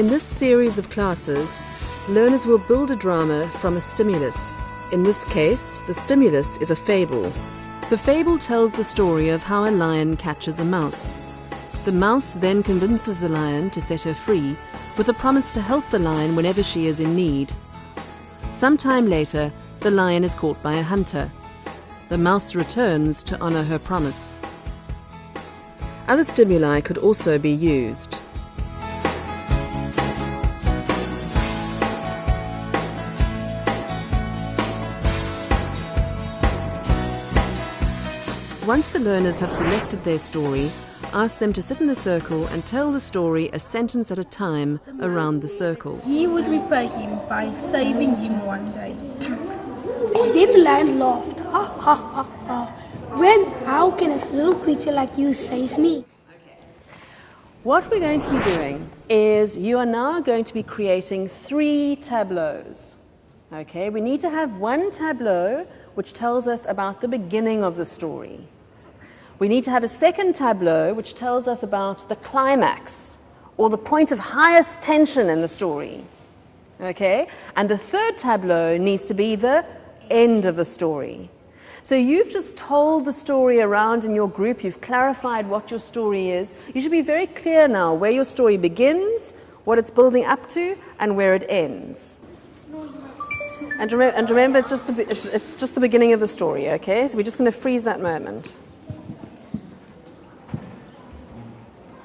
this series of classes, learners will build a drama from a stimulus. In this case, the stimulus is a fable. The fable tells the story of how a lion catches a mouse. The mouse then convinces the lion to set her free, with a promise to help the lion whenever she is in need. Sometime later, the lion is caught by a hunter. The mouse returns to honor her promise. Other stimuli could also be used. Once the learners have selected their story, ask them to sit in a circle and tell the story a sentence at a time around the circle. He would repay him by saving him one day. Then the lion laughed. Ha ha ha ha. How can a little creature like you save me? What we're going to be doing is you are now going to be creating 3 tableaus. Okay, we need to have one tableau which tells us about the beginning of the story. We need to have a second tableau which tells us about the climax or the point of highest tension in the story. Okay? And the third tableau needs to be the end of the story. So you've just told the story around in your group, you've clarified what your story is. You should be very clear now where your story begins, what it's building up to, and where it ends. And remember, it's just the beginning of the story, okay? So we're just going to freeze that moment.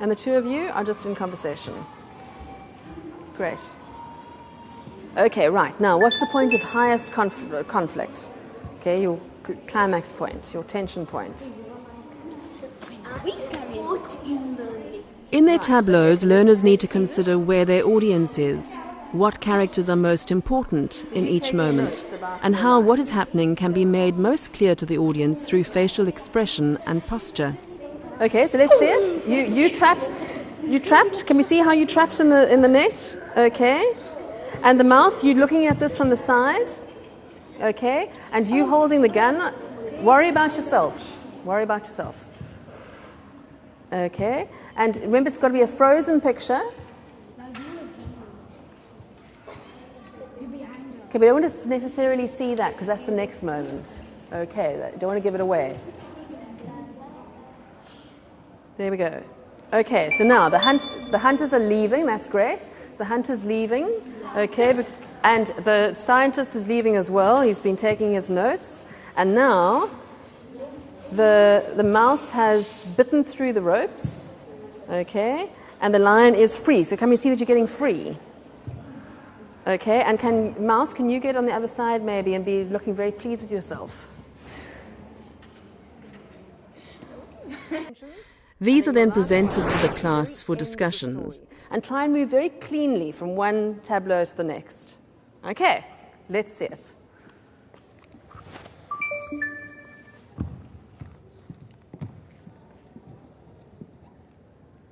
And the two of you are just in conversation. Great. Okay, right. Now, what's the point of highest conflict? Okay, your climax point, your tension point. In their tableaus, learners need to consider where their audience is, what characters are most important in each moment, and how what is happening can be made most clear to the audience through facial expression and posture. Okay, so let's see it. You trapped. Can we see how you trapped in the net? Okay. And the mouse, you're looking at this from the side. Okay. And you holding the gun. Worry about yourself. Worry about yourself. Okay. And remember, it's got to be a frozen picture. Okay, we don't want to necessarily see that because that's the next moment. Okay, don't want to give it away. There we go. Okay, so now the hunters are leaving. That's great. The hunter's leaving. Okay, and the scientist is leaving as well. He's been taking his notes. And now the mouse has bitten through the ropes. Okay, and the lion is free. So can we see that you're getting free? Okay, and mouse, can you get on the other side maybe and be looking very pleased with yourself? These are then presented to the class for discussions and try and move very cleanly from one tableau to the next. Okay, let's see it.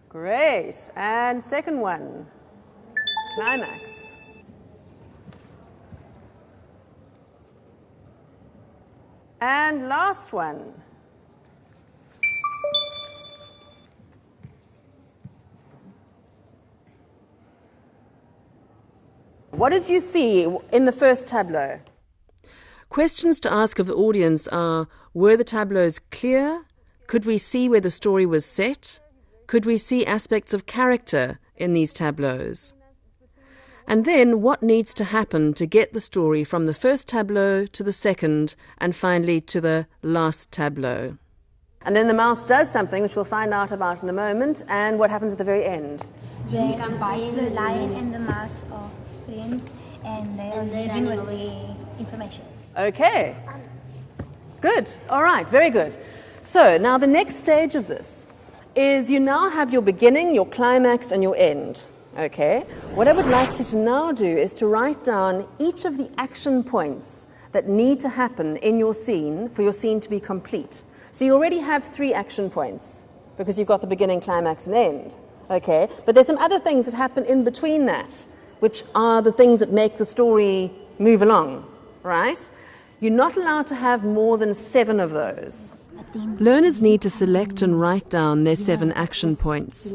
Great, and second one, climax. And last one. What did you see in the first tableau? Questions to ask of the audience are, were the tableaus clear? Could we see where the story was set? Could we see aspects of character in these tableaus? And then what needs to happen to get the story from the first tableau to the second and finally to the last tableau? And then the mouse does something which we'll find out about in a moment, and what happens at the very end? The lion and the mouse are friends, and they are living with the information. Okay. Good. All right. Very good. So now the next stage of this is you now have your beginning, your climax, and your end. Okay. What I would like you to now do is to write down each of the action points that need to happen in your scene for your scene to be complete. So you already have 3 action points because you've got the beginning, climax, and end. Okay. But there's some other things that happen in between that, which are the things that make the story move along, right? You're not allowed to have more than 7 of those. Learners need to select and write down their 7 action points.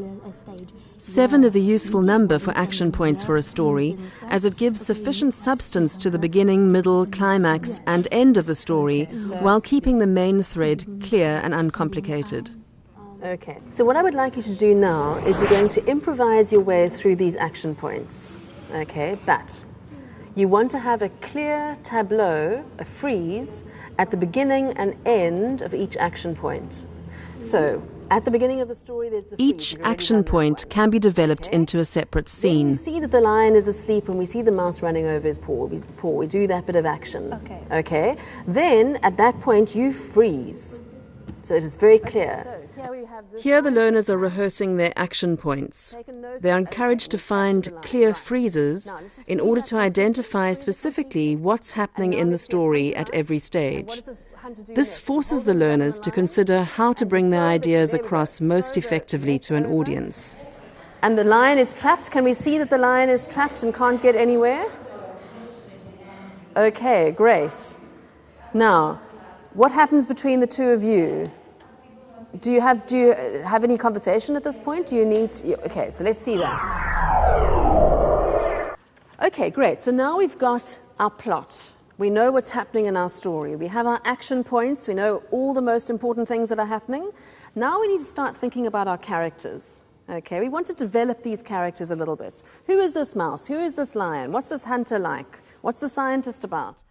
7 is a useful number for action points for a story, as it gives sufficient substance to the beginning, middle, climax, and end of the story, while keeping the main thread clear and uncomplicated. Okay, so what I would like you to do now is you're going to improvise your way through these action points. Okay, but you want to have a clear tableau, a frieze, at the beginning and end of each action point. So, at the beginning of the story, there's the frieze. Each action point can be developed into a separate scene. We see that the lion is asleep and we see the mouse running over his paw. We do that bit of action. Okay. Then, at that point, you freeze. So it is very clear. Here the learners are rehearsing their action points. They are encouraged to find clear freezes in order to identify specifically what's happening in the story at every stage. This forces the learners to consider how to bring their ideas across most effectively to an audience. And the lion is trapped. Can we see that the lion is trapped and can't get anywhere? Okay, great. Now, what happens between the two of you? Do you have any conversation at this point? Do you need... Okay, so let's see that. Okay, great. So now we've got our plot. We know what's happening in our story. We have our action points. We know all the most important things that are happening. Now we need to start thinking about our characters. Okay, we want to develop these characters a little bit. Who is this mouse? Who is this lion? What's this hunter like? What's the scientist about?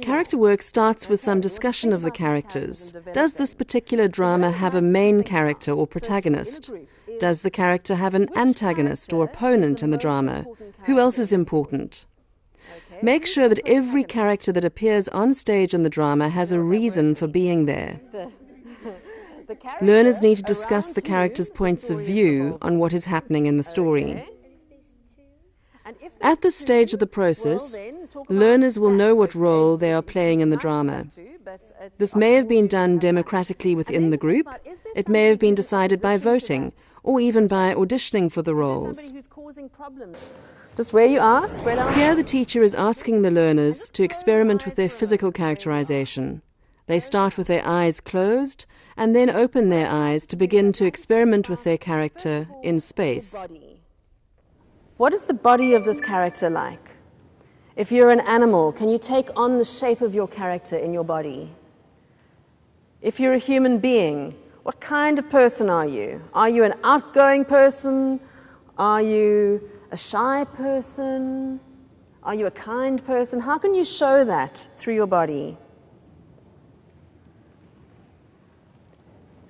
Character work starts with some discussion of the characters. Does this particular drama have a main character or protagonist? Does the character have an antagonist or opponent in the drama? Who else is important? Make sure that every character that appears on stage in the drama has a reason for being there. Learners need to discuss the characters' points of view on what is happening in the story. At this stage of the process, learners will know what role they are playing in the drama. This may have been done democratically within the group, it may have been decided by voting, or even by auditioning for the roles. Just where you are, spread out. Here the teacher is asking the learners to experiment with their physical characterization. They start with their eyes closed, and then open their eyes to begin to experiment with their character in space. What is the body of this character like? If you're an animal, can you take on the shape of your character in your body? If you're a human being, what kind of person are you? Are you an outgoing person? Are you a shy person? Are you a kind person? How can you show that through your body?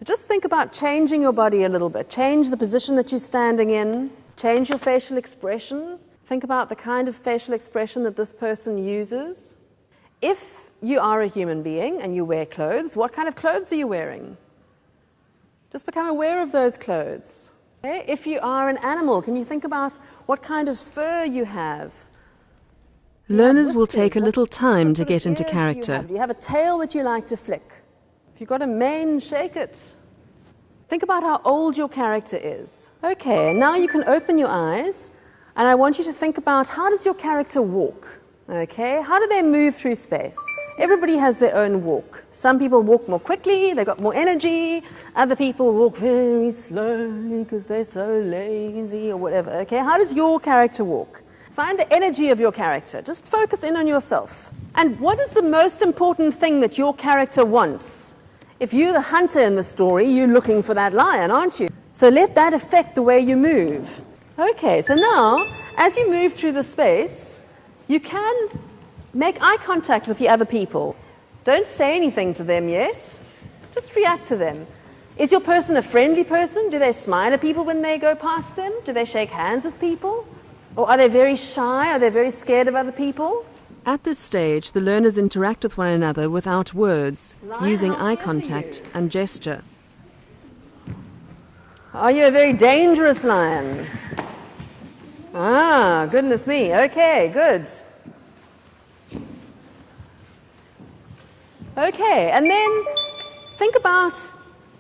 Just think about changing your body a little bit. Change the position that you're standing in. Change your facial expression. Think about the kind of facial expression that this person uses. If you are a human being and you wear clothes, what kind of clothes are you wearing? Just become aware of those clothes. Okay? If you are an animal, can you think about what kind of fur you have? Learners will take a little time to get into character. Do you have a tail that you like to flick? If you've got a mane, shake it. Think about how old your character is. Okay, now you can open your eyes, and I want you to think about how does your character walk? Okay, how do they move through space? Everybody has their own walk. Some people walk more quickly, they've got more energy. Other people walk very slowly because they're so lazy or whatever. Okay, how does your character walk? Find the energy of your character. Just focus in on yourself. And what is the most important thing that your character wants? If you're the hunter in the story, you're looking for that lion, aren't you? So let that affect the way you move. Okay, so now, as you move through the space, you can make eye contact with the other people. Don't say anything to them yet. Just react to them. Is your person a friendly person? Do they smile at people when they go past them? Do they shake hands with people? Or are they very shy? Are they very scared of other people? At this stage, the learners interact with one another without words, using eye contact and gesture. Are you a very dangerous lion? Ah, goodness me. Okay, good. Okay, and then think about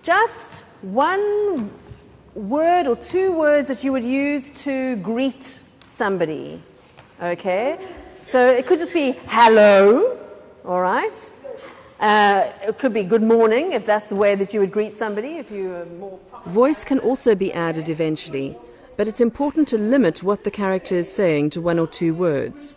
just one word or 2 words that you would use to greet somebody. Okay? So it could just be hello, all right? It could be good morning, if that's the way that you would greet somebody, if you were more... Voice can also be added eventually, but it's important to limit what the character is saying to 1 or 2 words.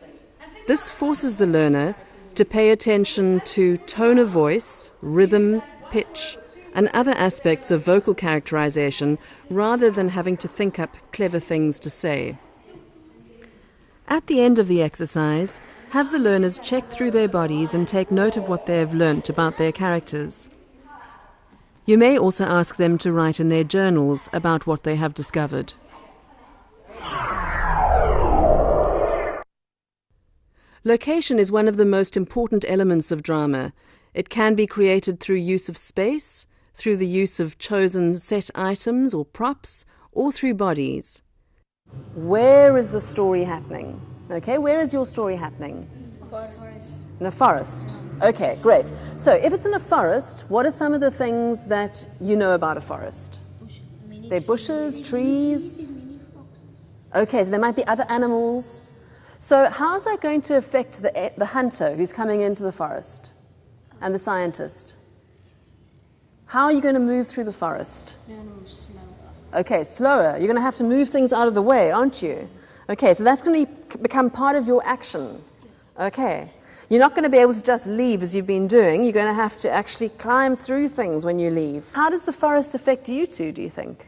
This forces the learner to pay attention to tone of voice, rhythm, pitch, and other aspects of vocal characterization rather than having to think up clever things to say. At the end of the exercise, have the learners check through their bodies and take note of what they have learnt about their characters. You may also ask them to write in their journals about what they have discovered. Location is one of the most important elements of drama. It can be created through use of space, through the use of chosen set items or props, or through bodies. Where is the story happening? Okay, where is your story happening? Forest. In a forest. Okay, great. So if it's in a forest, what are some of the things that you know about a forest? They're bushes, trees. Okay, so there might be other animals. So how's that going to affect the hunter who's coming into the forest and the scientist? How are you going to move through the forest? Okay, slower. You're going to have to move things out of the way, aren't you? Okay, so that's going to become part of your action. Okay. You're not going to be able to just leave as you've been doing. You're going to have to actually climb through things when you leave. How does the forest affect you two, do you think?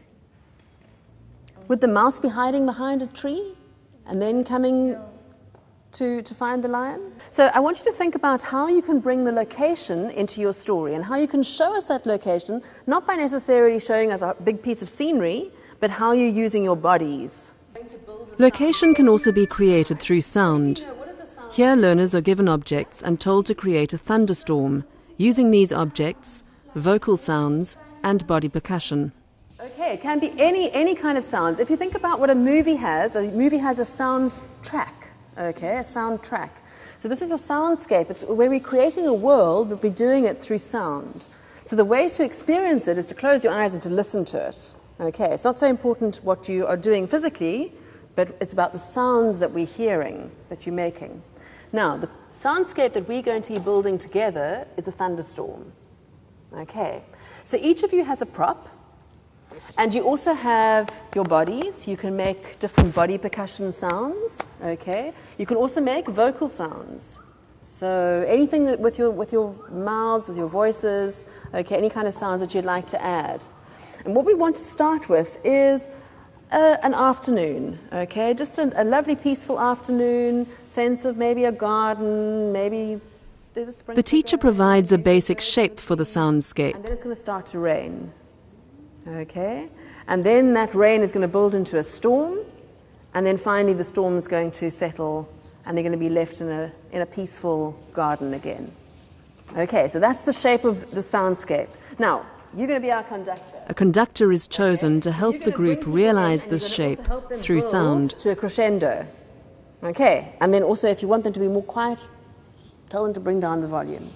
Would the mouse be hiding behind a tree and then coming to find the lion? So I want you to think about how you can bring the location into your story and how you can show us that location, not by necessarily showing us a big piece of scenery, but how you're using your bodies. Location can also be created through sound. Here learners are given objects and told to create a thunderstorm, using these objects, vocal sounds and body percussion. Okay, it can be any kind of sounds. If you think about what a movie has a sound track, okay, a sound track. So this is a soundscape. It's where we're creating a world, but we're doing it through sound. So the way to experience it is to close your eyes and to listen to it. Okay, it's not so important what you are doing physically, but it's about the sounds that we're hearing, that you're making. Now, the soundscape that we're going to be building together is a thunderstorm. Okay, so each of you has a prop, and you also have your bodies. You can make different body percussion sounds, okay? You can also make vocal sounds. So anything that with your mouths, with your voices, okay, any kind of sounds that you'd like to add. And what we want to start with is an afternoon, okay? Just a lovely, peaceful afternoon, sense of maybe a garden, maybe there's a spring. The teacher provides a basic shape for the soundscape. And then it's going to start to rain, okay? And then that rain is going to build into a storm, and then finally the storm is going to settle, and they're going to be left in a peaceful garden again. Okay, so that's the shape of the soundscape. Now, you're going to be our conductor. A conductor is chosen to help the group realize this shape through sound. To a crescendo. Okay, and then also if you want them to be more quiet, tell them to bring down the volume.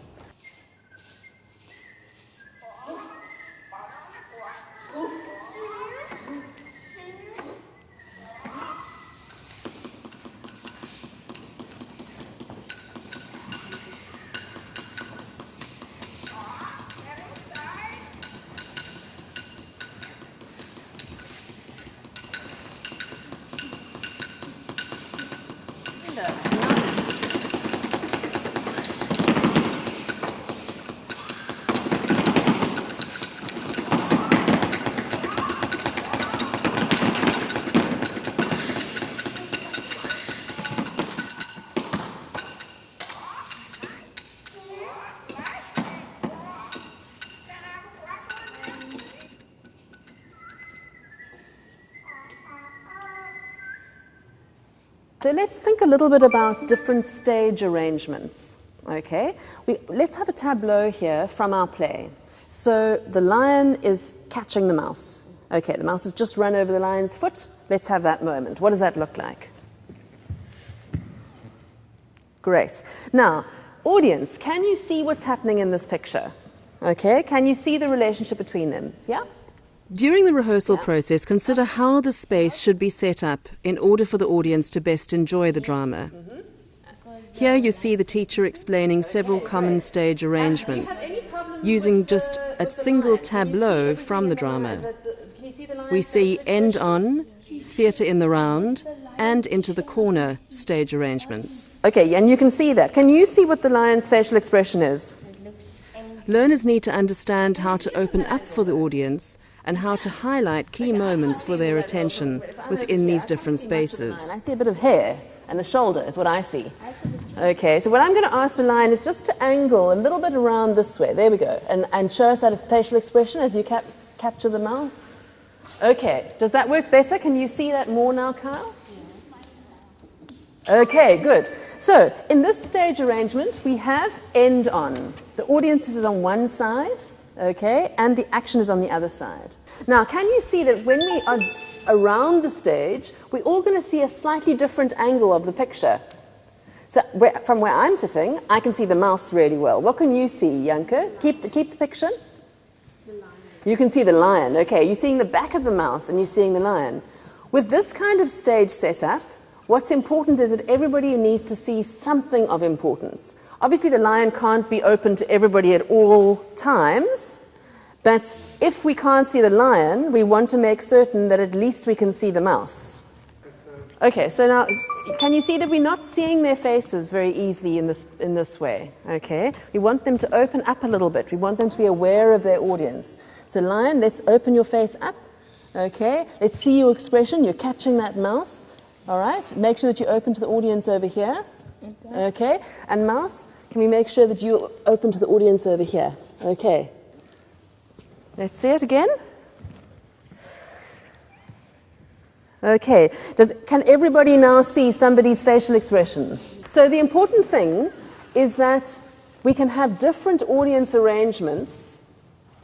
So let's think a little bit about different stage arrangements, okay? Let's have a tableau here from our play. So the lion is catching the mouse. Okay, the mouse has just run over the lion's foot. Let's have that moment. What does that look like? Great. Now, audience, can you see what's happening in this picture? Okay, can you see the relationship between them? Yeah? During the rehearsal process, consider how the space should be set up in order for the audience to best enjoy the drama. Here you see the teacher explaining several common stage arrangements, using just a single tableau from the drama. We see end on, theatre in the round, and into the corner stage arrangements. Okay, and you can see that. Can you see what the lion's facial expression is? Learners need to understand how to open up for the audience and how to highlight key moments for their attention within these different spaces. I see a bit of hair and a shoulder is what I see. Okay, so what I'm going to ask the lion is just to angle a little bit around this way. There we go. And show us that facial expression as you capture the mouse. Okay, does that work better? Can you see that more now, Kyle? Okay, good. So, in this stage arrangement, we have end on. The audience is on one side, okay, and the action is on the other side. Now, can you see that when we are around the stage, we're all going to see a slightly different angle of the picture? So, from where I'm sitting, I can see the mouse really well. What can you see, Janke? Keep the picture. You can see the lion, okay. You're seeing the back of the mouse and you're seeing the lion. With this kind of stage setup, what's important is that everybody needs to see something of importance. Obviously, the lion can't be open to everybody at all times, but if we can't see the lion, we want to make certain that at least we can see the mouse. Okay, so now, can you see that we're not seeing their faces very easily in this way, okay? We want them to open up a little bit. We want them to be aware of their audience. So lion, let's open your face up, okay? Let's see your expression. You're catching that mouse, all right? Make sure that you open to the audience over here, okay? And mouse, can we make sure that you open to the audience over here, okay? Let's see it again. Okay, can everybody now see somebody's facial expression? So the important thing is that we can have different audience arrangements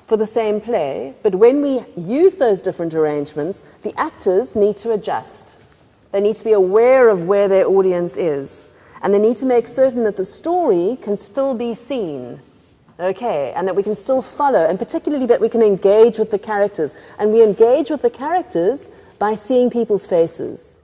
for the same play, but when we use those different arrangements, the actors need to adjust. They need to be aware of where their audience is, and they need to make certain that the story can still be seen, okay, and that we can still follow, and particularly that we can engage with the characters. And we engage with the characters by seeing people's faces.